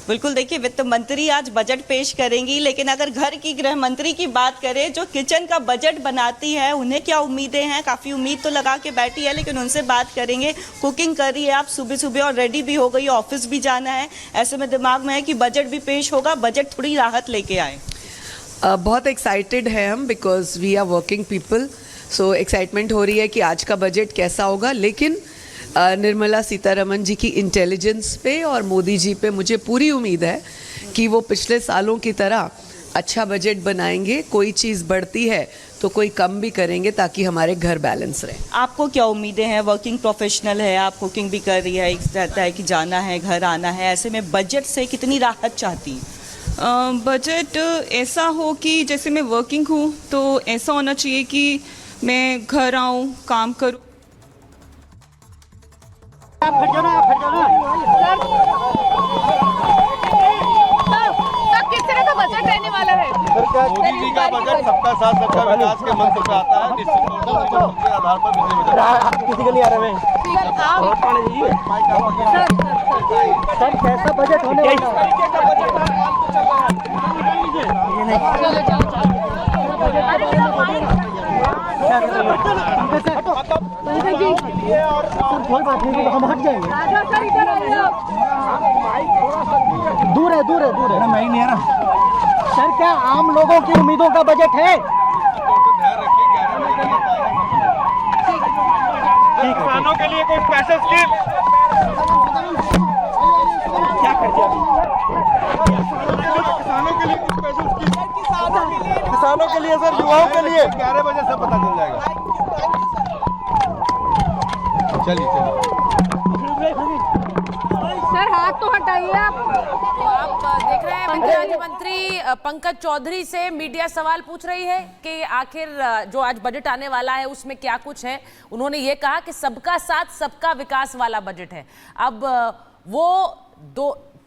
बिल्कुल, देखिए वित्त मंत्री आज बजट पेश करेंगी, लेकिन अगर घर की गृह मंत्री की बात करें जो किचन का बजट बनाती है, उन्हें क्या उम्मीदें हैं? काफ़ी उम्मीद तो लगा के बैठी है, लेकिन उनसे बात करेंगे। कुकिंग कर रही है आप सुबह सुबह और रेडी भी हो गई, ऑफिस भी जाना है, ऐसे में दिमाग में है कि बजट भी पेश होगा, बजट थोड़ी राहत लेके आए। बहुत एक्साइटेड है हम, because we are working people, so excitement हो रही है कि आज का बजट कैसा होगा। लेकिन निर्मला सीतारमण जी की इंटेलिजेंस पे और मोदी जी पे मुझे पूरी उम्मीद है कि वो पिछले सालों की तरह अच्छा बजट बनाएंगे। कोई चीज़ बढ़ती है तो कोई कम भी करेंगे ताकि हमारे घर बैलेंस रहे। आपको क्या उम्मीदें हैं? वर्किंग प्रोफेशनल है आप, कुकिंग भी कर रही है, एक रहता है कि जाना है, घर आना है, ऐसे में बजट से कितनी राहत चाहती है? बजट ऐसा हो कि जैसे मैं वर्किंग हूँ तो ऐसा होना चाहिए कि मैं घर आऊँ, काम करूँ। किस तरह का बजट रहने वाला है? मोदी जी का बजट सबका साथ सबका विकास के मंत्र से आता है। निश्चित तौर पर उसके आधार पर किसी के लिए आ रहे हैं सर, कैसा बजट होने वाला कोई बात नहीं, हम हट जाएंगे। दूर है मैं ही नहीं आ रहा। सर, क्या आम लोगों की उम्मीदों का बजट है? किसानों के लिए कोई स्पेशल स्कीम क्या कर दिया? किसानों के लिए कुछ स्पेशल स्कीम, किसानों के लिए सर, युवाओं के लिए 11 बजे से पता चल जाएगा। चलिए सर, हाथ तो हटाइए आप। आप देख रहे हैं वित्त राज्य मंत्री पंकज चौधरी से मीडिया सवाल पूछ रही है कि आखिर जो आज बजट आने वाला है उसमें क्या कुछ है। उन्होंने ये कहा कि सबका साथ सबका विकास वाला बजट है। अब वो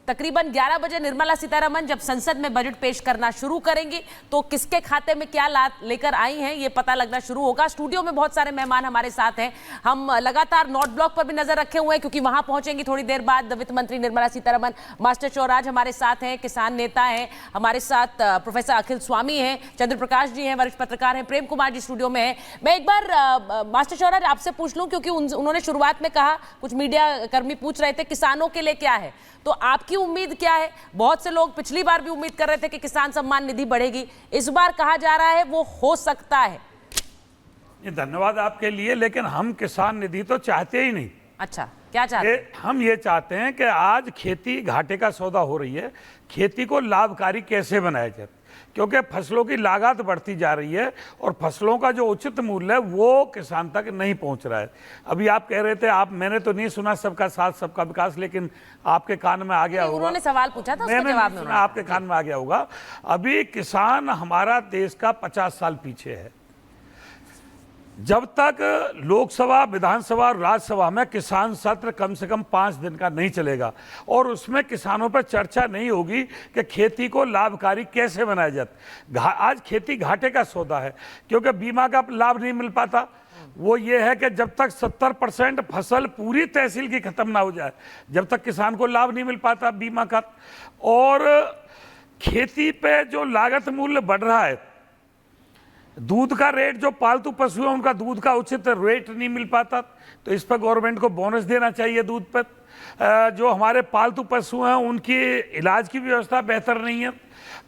तकरीबन 11 बजे निर्मला सीतारमण जब संसद में बजट पेश करना शुरू करेंगी तो किसके खाते में क्या लेकर आई हैं ये पता लगना शुरू होगा। स्टूडियो में बहुत सारे मेहमान हमारे साथ हैं। हम लगातार नॉर्थ ब्लॉक पर भी नजर रखे हुए हैं क्योंकि वहां पहुंचेंगी थोड़ी देर बाद वित्त मंत्री निर्मला सीतारमण। मास्टर चौराज हमारे साथ हैं, किसान नेता हैं हमारे साथ, प्रोफेसर अखिल स्वामी हैं, चंद्र प्रकाश जी हैं, वरिष्ठ पत्रकार हैं, प्रेम कुमार जी स्टूडियो में हैं। मैं एक बार मास्टर चौराज आपसे पूछ लूं क्योंकि उन्होंने शुरुआत में कहा, कुछ मीडिया कर्मी पूछ रहे थे किसानों के लिए क्या है, तो आपकी उम्मीद क्या है? बहुत से लोग पिछली बार भी उम्मीद कर रहे थे कि किसान सम्मान निधि बढ़ेगी, इस बार कहा जा रहा है वो हो सकता है। ये धन्यवाद आपके लिए, लेकिन हम किसान निधि तो चाहते ही नहीं। अच्छा, क्या चाहते हैं? हम ये चाहते हैं कि आज खेती घाटे का सौदा हो रही है, खेती को लाभकारी कैसे बनाया जाए, क्योंकि फसलों की लागत बढ़ती जा रही है और फसलों का जो उचित मूल्य है वो किसान तक नहीं पहुंच रहा है। अभी आप कह रहे थे, मैंने तो नहीं सुना सबका साथ सबका विकास, लेकिन आपके कान में आ गया होगा। उन्होंने सवाल पूछा था, मैंने जवाब सुना, आपके कान में आ गया होगा। अभी किसान हमारा देश का 50 साल पीछे है। जब तक लोकसभा, विधानसभा और राज्यसभा में किसान सत्र कम से कम 5 दिन का नहीं चलेगा और उसमें किसानों पर चर्चा नहीं होगी कि खेती को लाभकारी कैसे बनाया जाए। आज खेती घाटे का सौदा है क्योंकि बीमा का लाभ नहीं मिल पाता। वो ये है कि जब तक 70% फसल पूरी तहसील की खत्म ना हो जाए, जब तक किसान को लाभ नहीं मिल पाता बीमा का। और खेती पे जो लागत मूल्य बढ़ रहा है, दूध का रेट, जो पालतू पशु है उनका दूध का उचित रेट नहीं मिल पाता, तो इस पर गवर्नमेंट को बोनस देना चाहिए दूध पर। जो हमारे पालतू पशु हैं उनकी इलाज की व्यवस्था बेहतर नहीं है।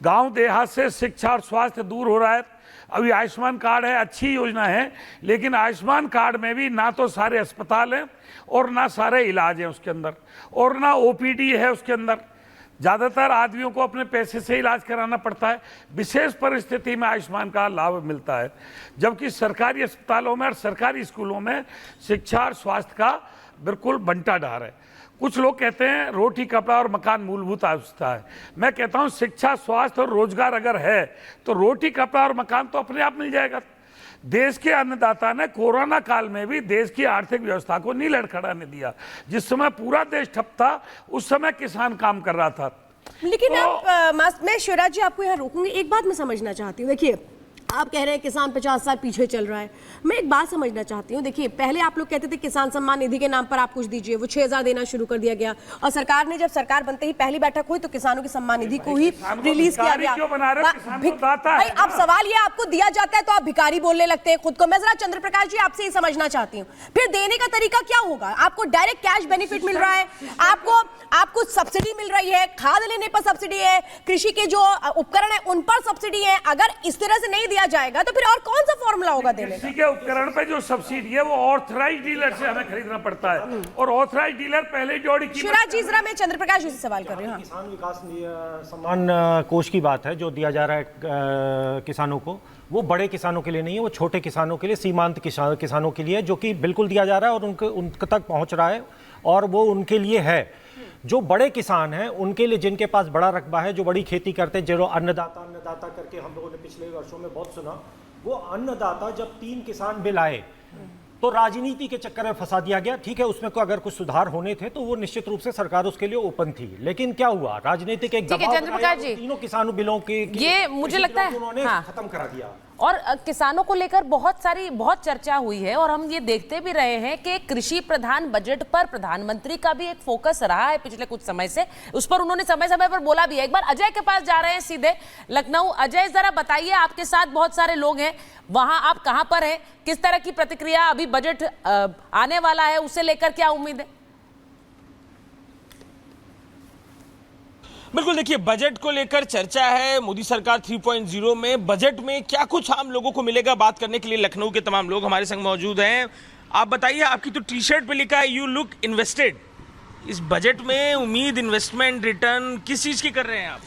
गांव देहात से शिक्षा और स्वास्थ्य दूर हो रहा है। अभी आयुष्मान कार्ड है, अच्छी योजना है, लेकिन आयुष्मान कार्ड में भी ना तो सारे अस्पताल हैं और ना सारे इलाज हैं उसके अंदर, और ना ओपीडी है उसके अंदर। ज़्यादातर आदमियों को अपने पैसे से इलाज कराना पड़ता है। विशेष परिस्थिति में आयुष्मान का लाभ मिलता है, जबकि सरकारी अस्पतालों में और सरकारी स्कूलों में शिक्षा और स्वास्थ्य का बिल्कुल बंटा ढार है। कुछ लोग कहते हैं रोटी कपड़ा और मकान मूलभूत आवश्यकता है। मैं कहता हूं शिक्षा, स्वास्थ्य और रोजगार अगर है तो रोटी कपड़ा और मकान तो अपने आप मिल जाएगा। देश के अन्नदाता ने कोरोना काल में भी देश की आर्थिक व्यवस्था को नहीं लड़खड़ाने दिया। जिस समय पूरा देश ठप था उस समय किसान काम कर रहा था। लेकिन तो, मैं शिवराज जी आपको यहाँ रोकूंगी। एक बात मैं समझना चाहती हूँ, देखिए आप कह रहे हैं किसान 50 साल पीछे चल रहा है। मैं एक बात समझना चाहती हूँ, देखिए पहले आप लोग कहते थे किसान सम्मान निधि के नाम पर आप कुछ दीजिए, वो 6000 देना शुरू कर दिया गया और सरकार ने जब सरकार बनते ही पहली बैठक हुई तो किसानों की सम्मान निधि को ही रिलीज किया गया। भाई अब सवाल ये आपको दिया जाता है तो आप भिखारी बोलने लगते हैं खुद को। मैं जरा चंद्र प्रकाश जी आपसे ये समझना चाहती हूँ, फिर देने का तरीका क्या होगा? आपको डायरेक्ट कैश बेनिफिट मिल रहा है, आपको सब्सिडी मिल रही है, खाद लेने पर सब्सिडी है, कृषि के जो उपकरण है उन पर सब्सिडी है। अगर इस तरह से नहीं दिया जाएगा तो फिर और कौन सा फॉर्मूला होगा देने का? कृषि के उपकरण पे जो सब्सिडी है वो ऑथराइज डीलर से हमें खरीदना पड़ता है और ऑथराइज डीलर पहले जोड़ी कीमत। शिवराज जी जरा मैं चंद्र प्रकाश जी से सवाल कर रही हूँ। किसान विकास सम्मान कोष की बात है जो दिया जा रहा है किसानों को, वो बड़े किसानों के लिए नहीं है, वो छोटे किसानों के लिए, सीमांत किसानों के लिए, जो कि बिल्कुल दिया जा रहा है और उनके तक पहुंच रहा है और वो उनके लिए है। जो बड़े किसान हैं उनके लिए, जिनके पास बड़ा रकबा है, जो बड़ी खेती करते हैं, जो अन्नदाता करके हम लोगों ने पिछले वर्षों में बहुत सुना, वो अन्नदाता जब 3 किसान बिल आए तो राजनीति के चक्कर में फंसा दिया गया। ठीक है, उसमें को अगर कुछ सुधार होने थे तो वो निश्चित रूप से सरकार उसके लिए ओपन थी, लेकिन क्या हुआ, राजनीतिक एक दबाव बनाया, तीनों किसानों बिलों के ये मुझे लगता है उन्होंने खत्म करा दिया। और किसानों को लेकर बहुत चर्चा हुई है और हम ये देखते भी रहे हैं कि कृषि प्रधान बजट पर प्रधानमंत्री का भी एक फोकस रहा है पिछले कुछ समय से, उस पर उन्होंने समय समय पर बोला भी है। एक बार अजय के पास जा रहे हैं सीधे लखनऊ। अजय जरा बताइए, आपके साथ बहुत सारे लोग हैं वहां, आप कहां पर हैं, किस तरह की प्रतिक्रिया, अभी बजट आने वाला है उसे लेकर क्या उम्मीद है? बिल्कुल, देखिए बजट को लेकर चर्चा है। मोदी सरकार 3.0 में बजट में क्या कुछ आम लोगों को मिलेगा, बात करने के लिए लखनऊ के तमाम लोग हमारे संग मौजूद हैं। आप बताइए, आपकी तो टी शर्ट पे लिखा है यू लुक इन्वेस्टेड, इस बजट में उम्मीद, इन्वेस्टमेंट, रिटर्न किस चीज़ की कर रहे हैं आप?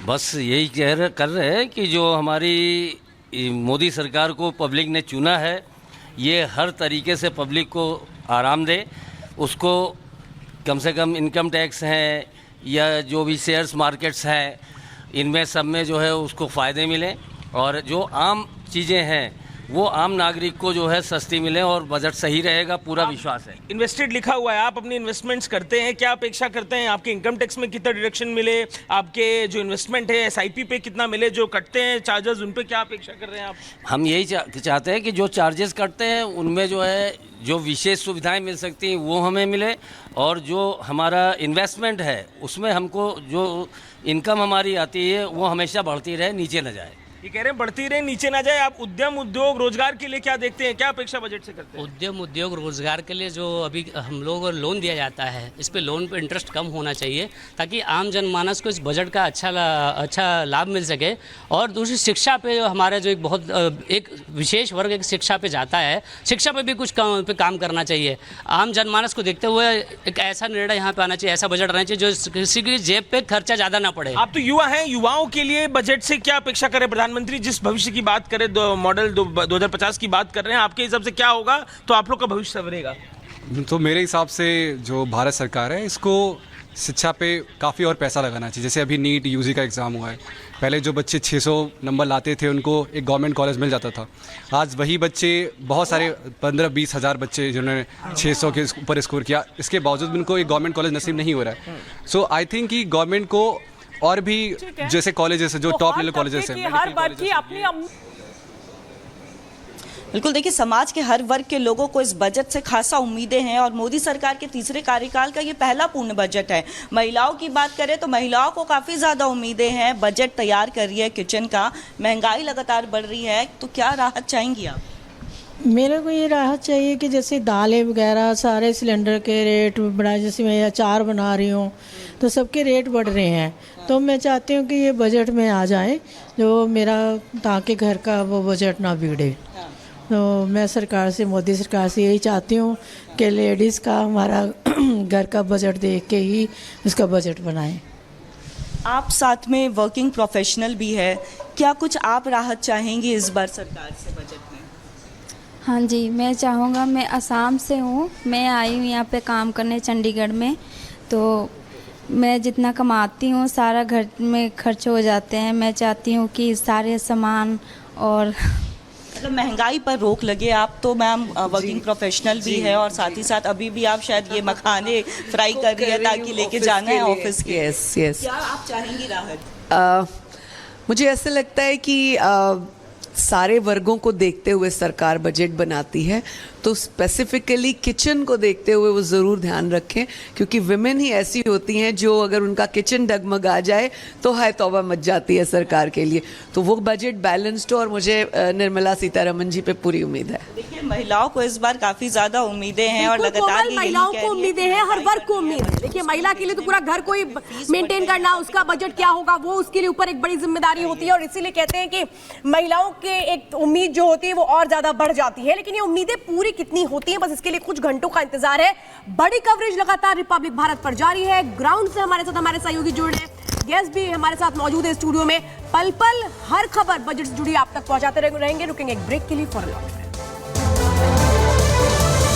बस यही कर रहे हैं कि जो हमारी मोदी सरकार को पब्लिक ने चुना है ये हर तरीके से पब्लिक को आराम दे, उसको कम से कम इनकम टैक्स है या जो भी शेयर्स मार्केट्स हैं इनमें सब में जो है उसको फ़ायदे मिलें और जो आम चीज़ें हैं वो आम नागरिक को जो है सस्ती मिले और बजट सही रहेगा, पूरा विश्वास है। इन्वेस्टेड लिखा हुआ है, आप अपनी इन्वेस्टमेंट्स करते हैं, क्या अपेक्षा करते हैं आपके इनकम टैक्स में कितना डिडक्शन मिले, आपके जो इन्वेस्टमेंट है SIP पे कितना मिले, जो कटते हैं चार्जेस उन पे क्या अपेक्षा कर रहे हैं आप? हम यही चाहते हैं कि जो चार्जेस कटते हैं उनमें जो है जो विशेष सुविधाएं मिल सकती हैं वो हमें मिले और जो हमारा इन्वेस्टमेंट है उसमें हमको जो इनकम हमारी आती है वो हमेशा बढ़ती रहे, नीचे न जाए। ये कह रहे हैं बढ़ती रहे, नीचे ना जाए। आप उद्यम, उद्योग, रोजगार के लिए क्या देखते हैं, क्या अपेक्षा बजट से करते हैं? उद्यम, उद्योग, रोजगार के लिए जो अभी हम लोगों को लोन दिया जाता है इस पे लोन पे इंटरेस्ट कम होना चाहिए ताकि आम जनमानस को इस बजट का अच्छा लाभ मिल सके। और दूसरी शिक्षा पे हमारा जो एक विशेष वर्ग एक शिक्षा पे जाता है, शिक्षा पे भी कुछ काम करना चाहिए। आम जनमानस को देखते हुए एक ऐसा निर्णय यहाँ पे आना चाहिए, ऐसा बजट आना चाहिए जो किसी की जेब पे खर्चा ज़्यादा ना पड़े। आप तो युवा हैं, युवाओं के लिए बजट से क्या अपेक्षा करें? प्रधानमंत्री जिस भविष्य की बात करें, मॉडल 2050 की बात कर रहे हैं, आपके हिसाब से क्या होगा तो आप लोग का भविष्य सवरेगा? तो मेरे हिसाब से जो भारत सरकार है इसको शिक्षा पे काफ़ी और पैसा लगाना चाहिए। जैसे अभी नीट UG का एग्ज़ाम हुआ है, पहले जो बच्चे 600 नंबर लाते थे उनको एक गवर्नमेंट कॉलेज मिल जाता था, आज वही बच्चे बहुत सारे 15-20 हज़ार बच्चे जिन्होंने 600 के ऊपर स्कोर किया, इसके बावजूद भी उनको एक गवर्नमेंट कॉलेज नसीब नहीं हो रहा है। सो आई थिंक कि गवर्नमेंट को और भी जैसे कॉलेजेस जो टॉप लेवल कॉलेजेस हैं, हर बार की अपनी बिल्कुल, देखिए समाज के हर वर्ग के लोगों को इस बजट से खासा उम्मीदें हैं और मोदी सरकार के तीसरे कार्यकाल का ये पहला पूर्ण बजट है। महिलाओं की बात करें तो महिलाओं को काफ़ी ज़्यादा उम्मीदें हैं, बजट तैयार कर रही है किचन का, महंगाई लगातार बढ़ रही है, तो क्या राहत चाहेंगी आप? मेरे को ये राहत चाहिए कि जैसे दालें वगैरह सारे सिलेंडर के रेट बढ़ा, जैसे मैं अचार बना रही हूँ तो सबके रेट बढ़ रहे हैं, तो मैं चाहती हूँ कि ये बजट में आ जाए जो मेरा, ताकि घर का वो बजट ना बिगड़े। तो मैं सरकार से, मोदी सरकार से यही चाहती हूँ कि लेडीज़ का हमारा घर का बजट देख के ही उसका बजट बनाएं। आप साथ में वर्किंग प्रोफेशनल भी है, क्या कुछ आप राहत चाहेंगी इस बार सरकार से बजट में? हाँ जी, मैं चाहूँगा, मैं असम से हूँ, मैं आई हूँ यहाँ पे काम करने चंडीगढ़ में, तो मैं जितना कमाती हूँ सारा घर में खर्च हो जाते हैं। मैं चाहती हूँ कि सारे सामान और मतलब महंगाई पर रोक लगे। आप तो मैम वर्किंग प्रोफेशनल भी है और साथ ही साथ अभी भी आप शायद ये मखाने फ्राई कर रही है ताकि लेके जाना है ऑफिस के। यस। क्या आप चाहेंगी राहत? मुझे ऐसा लगता है कि सारे वर्गों को देखते हुए सरकार बजट बनाती है, तो स्पेसिफिकली किचन को देखते हुए वो ज़रूर ध्यान रखें, क्योंकि विमेन ही ऐसी होती हैं जो अगर उनका किचन डगमगा जाए तो हाय तौबा मच जाती है सरकार के लिए। तो वो बजट बैलेंस्ड हो और मुझे निर्मला सीतारमण जी पे पूरी उम्मीद है। देखिए महिलाओं को इस बार काफी ज्यादा उम्मीदें हैं और बिल्कुल लगातार कोमल, ये महिलाओं यही को कह रही है उम्मीदें हैं, हर वर्ग को उम्मीद है। देखिए महिला के लिए तो पूरा घर को ही मेंटेन करना, उसका बजट क्या होगा वो उसके लिए ऊपर एक बड़ी जिम्मेदारी होती है, और इसीलिए कहते हैं कि महिलाओं के एक उम्मीद जो होती है वो और ज्यादा बढ़ जाती है। लेकिन ये उम्मीदें पूरी कितनी होती हैं, बस इसके लिए कुछ घंटों का इंतजार है। बड़ी कवरेज लगातार रिपब्लिक भारत पर जारी है। ग्राउंड से हमारे साथ हमारे सहयोगी जुड़ रहे हैं, गेस्ट भी हमारे साथ मौजूद है स्टूडियो में। पल पल हर खबर बजट से जुड़ी आप तक पहुंचाते रहेंगे। रुकेंगे एक ब्रेक के लिए फॉर